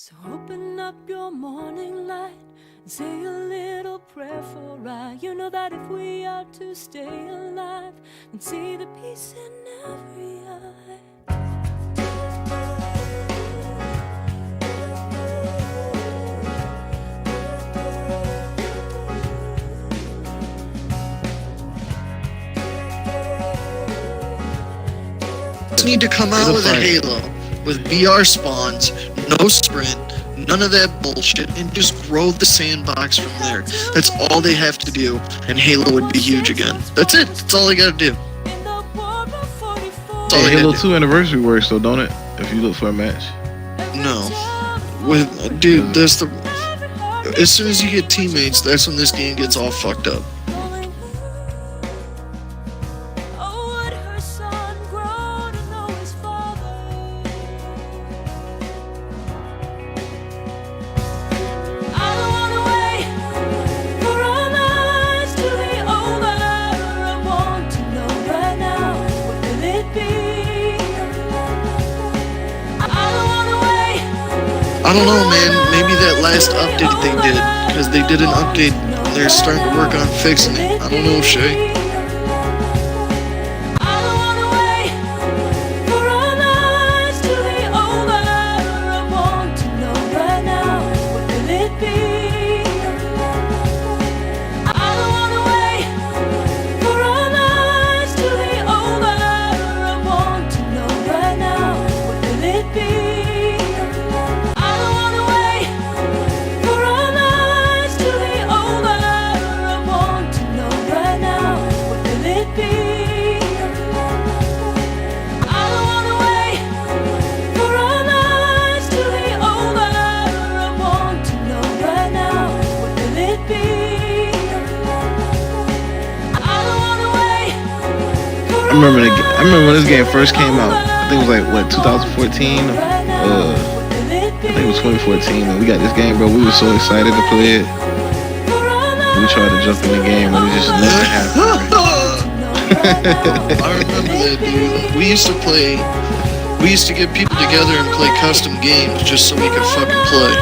So open up your morning light and say a little prayer for I. You know that if we are to stay alive and see the peace in every eye. Need to come out with a Halo with VR spawns, no sprint, none of that bullshit, and just grow the sandbox from there. That's all they have to do, and Halo would be huge again. That's it. That's all they gotta do. Hey, Halo 2 anniversary works though, don't it? If you look for a match. No, dude, that's the. As soon as you get teammates, that's when this game gets all fucked up. I don't know, man. Maybe that last update they did, because they did an update and they're starting to work on fixing it. I don't know, Shay. I remember when this game first came out. I think it was like what 2014. I think it was 2014 when we got this game, bro. We were so excited to play it. We tried to jump in the game, and it just never happened. I remember that, dude. We used to get people together and play custom games just so we could fucking play.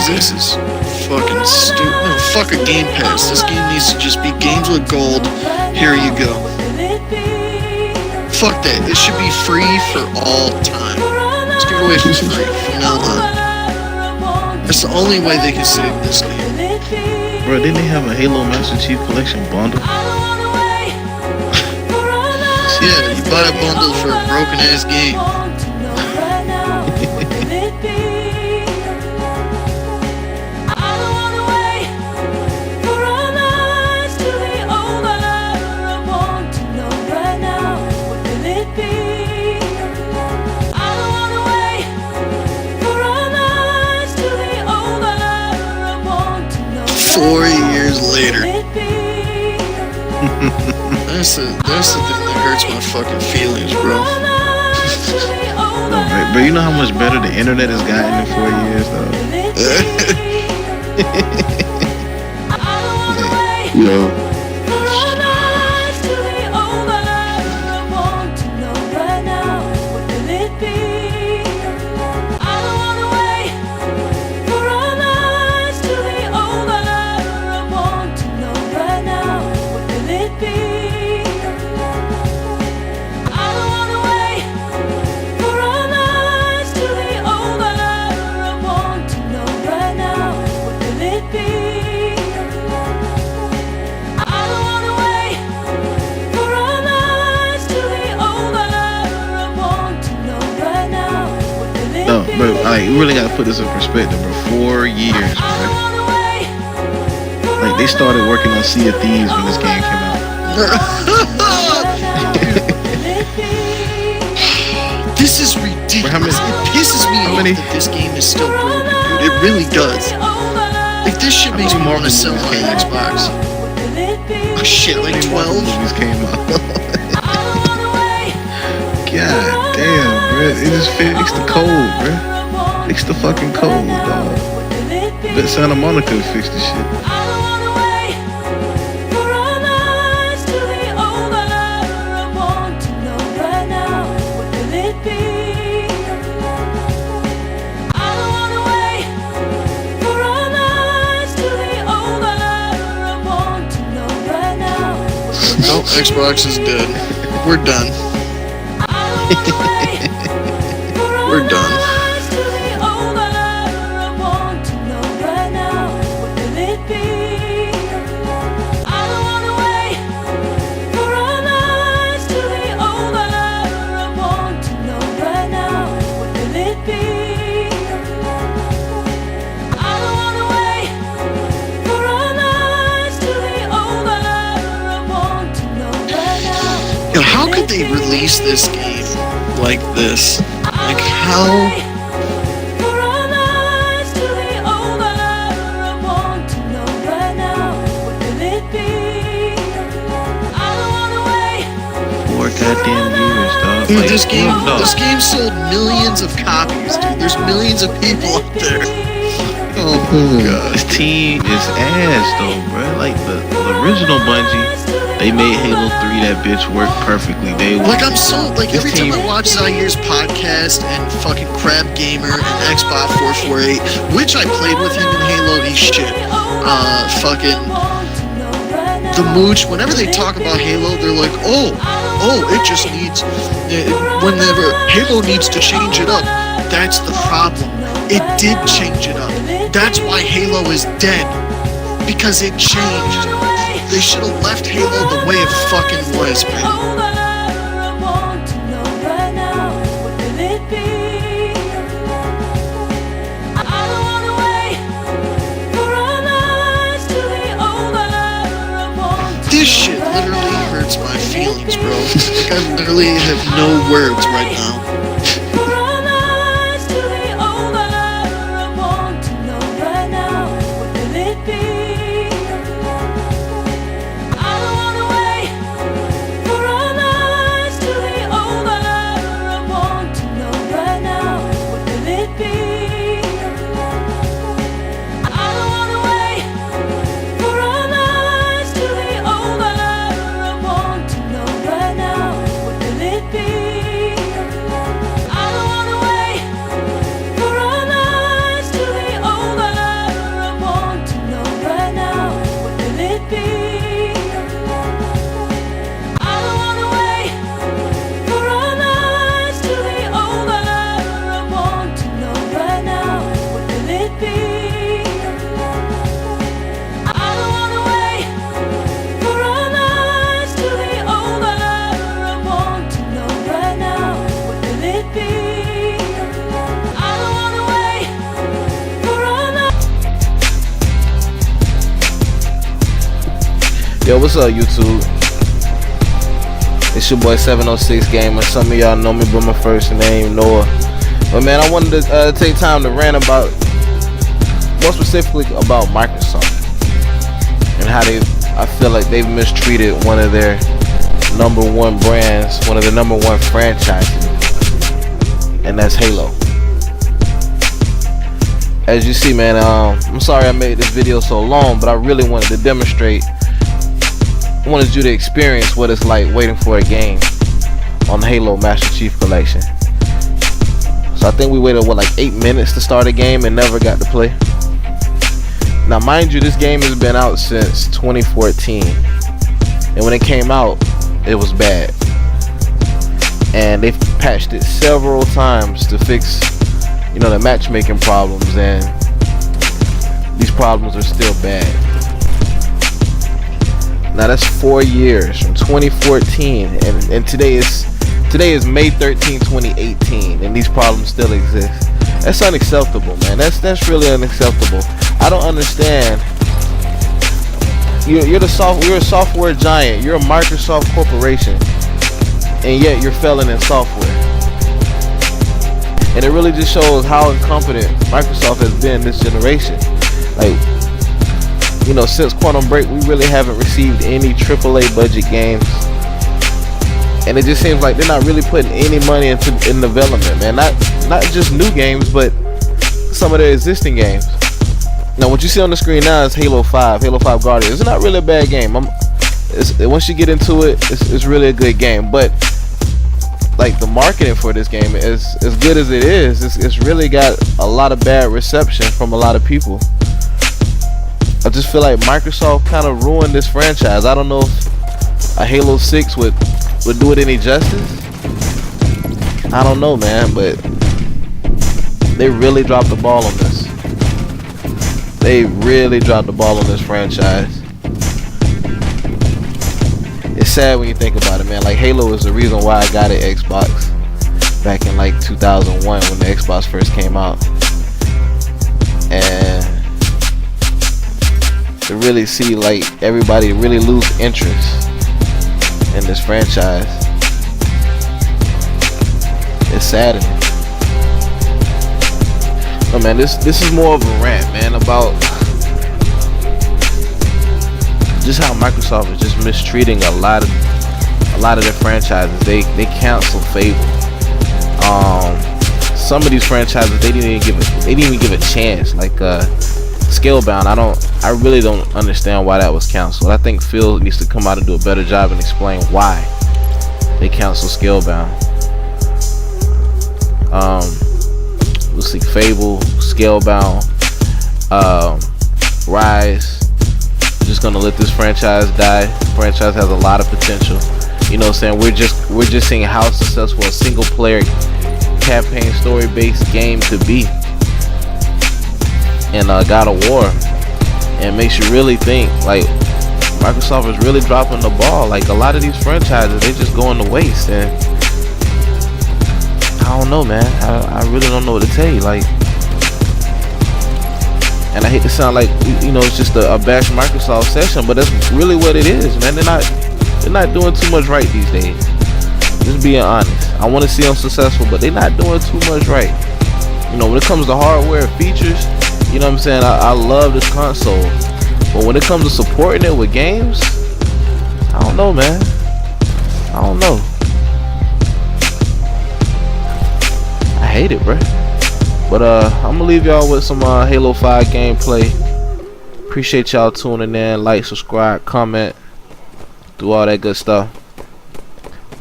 This is fucking stupid. No, fuck a Game Pass. This game needs to just be games with gold. Here you go. Fuck that. It should be free for all time. Let's give it away for free from now on. That's the only way they can save this game. Bro, didn't they have a Halo Master Chief Collection bundle? Yeah, you buy a bundle for a broken ass game. Years later. That's the thing that hurts my fucking feelings, bro. No, but you know how much better the internet has gotten in 4 years, though. Yo. like, you really gotta put this in perspective, bro. 4 years, bro. Like, they started working on Sea of Thieves when this game came out. This is ridiculous. It pisses me off that this game is still broken, dude. It really does. Like, this shit makes me want to sell my Xbox. Oh shit, like 12 movies came out. God damn, bro. It just fixed the code, bro. Fix the fucking code, dog. Bet Santa Monica fixed the shit. No, Xbox is dead. We're done. We're done. 'Cause how could they release this game like this? Like, how? Goddamn years, dog. Dude, like, this game sold millions of copies, dude. There's millions of people out there. Oh my god. This team is ass though, bro. Like the original Bungie, they made Halo 3 that bitch work perfectly. Like, I'm so, like, every time I watch Zair's podcast and fucking Crab Gamer and Xbox 448, which I played with him in Halo, he's shit. Fucking the Mooch, whenever they talk about Halo, they're like, oh, it just needs, whenever Halo needs to change it up. That's the problem. It did change it up. That's why Halo is dead. Because it changed. They should have left Halo the way it fucking was, man. This shit literally hurts my feelings, bro. Like, I literally have no words right now. Yo, what's up, YouTube? It's your boy 706 Gamer. Some of y'all know me by my first name, Noah. But man, I wanted to take time to rant about, more specifically about Microsoft and how I feel like they've mistreated one of their #1 brands, one of the #1 franchises, and that's Halo. As you see, man, I'm sorry I made this video so long, but I really wanted to demonstrate. I wanted you to experience what it's like waiting for a game on the Halo Master Chief Collection. So I think we waited, like 8 minutes to start a game and never got to play. Now mind you, this game has been out since 2014. And when it came out, it was bad. And they've patched it several times to fix, the matchmaking problems, and these problems are still bad. Now that's 4 years from 2014, and today is May 13, 2018, and these problems still exist. That's unacceptable, man. That's really unacceptable. I don't understand. You're a software giant. You're a Microsoft corporation, and yet you're failing in software. And it really just shows how incompetent Microsoft has been this generation. Like, you know, since Quantum Break, we really haven't received any AAA budget games. And it just seems like they're not really putting any money in development, man. Not just new games, but some of their existing games. Now, what you see on the screen now is Halo 5 Guardians. It's not really a bad game. Once you get into it, it's really a good game. But like, the marketing for this game is as good as it is. It's really got a lot of bad reception from a lot of people. I just feel like Microsoft kind of ruined this franchise. I don't know if a Halo 6 would do it any justice. I don't know, man, but they really dropped the ball on this. They really dropped the ball on this franchise. It's sad when you think about it, man. Like, Halo is the reason why I got an Xbox back in like 2001 when the Xbox first came out. And to really see like everybody really lose interest in this franchise, it's saddening. No, man, this is more of a rant, man, about just how Microsoft is just mistreating a lot of their franchises. They cancel Fable. Some of these franchises they didn't even give a chance. Like Scalebound, I really don't understand why that was canceled. I think Phil needs to come out and do a better job and explain why they canceled Scalebound. Let's see, Fable, Scalebound, Rise. Just gonna let this franchise die. The franchise has a lot of potential. You know what I'm saying? We're just seeing how successful a single player campaign story based game could be. And God of War. And it makes you really think, like, Microsoft is really dropping the ball. Like, a lot of these franchises, they just going to waste. And I don't know, man. I really don't know what to tell you. Like, and I hate to sound like, you know, it's just a bash Microsoft session, but that's really what it is, man. They're not doing too much right these days. Just being honest. I want to see them successful, but they're not doing too much right. You know, when it comes to hardware and features, you know what I'm saying? I love this console, but when it comes to supporting it with games, I don't know, man. I don't know. I hate it, bruh. But I'm gonna leave y'all with some Halo 5 gameplay. Appreciate y'all tuning in. Like, subscribe, comment, do all that good stuff.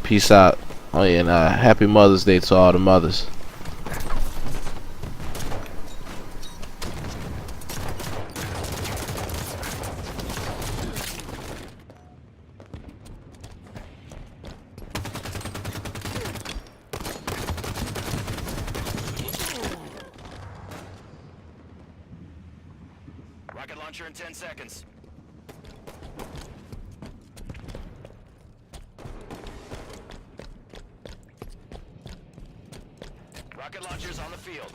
Peace out. Oh yeah, and happy Mother's Day to all the mothers. Rocket launcher in 10 seconds. Rocket launchers on the field.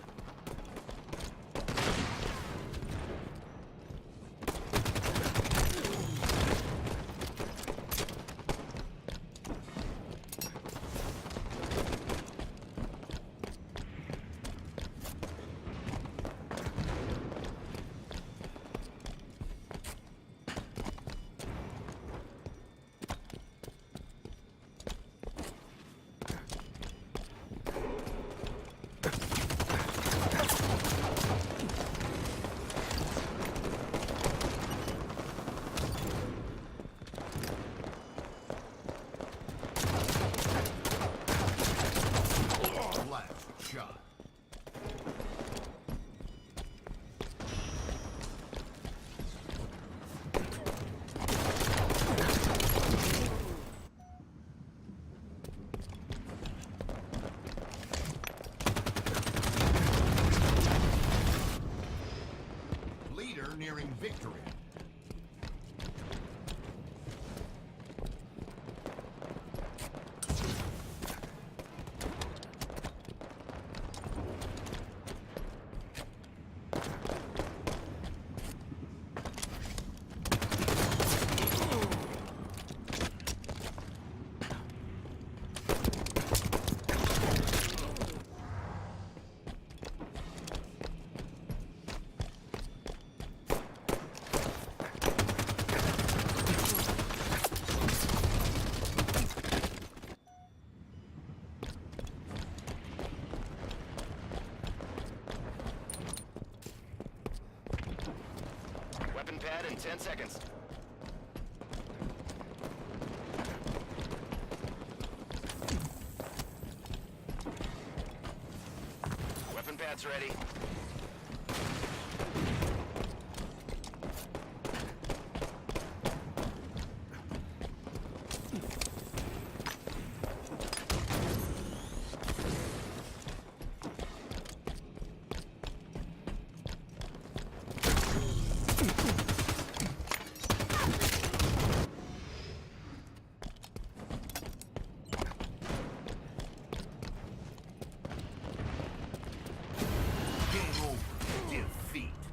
Nearing victory. Weapon pad in 10 seconds. Weapon pad's ready. Game over. Defeat.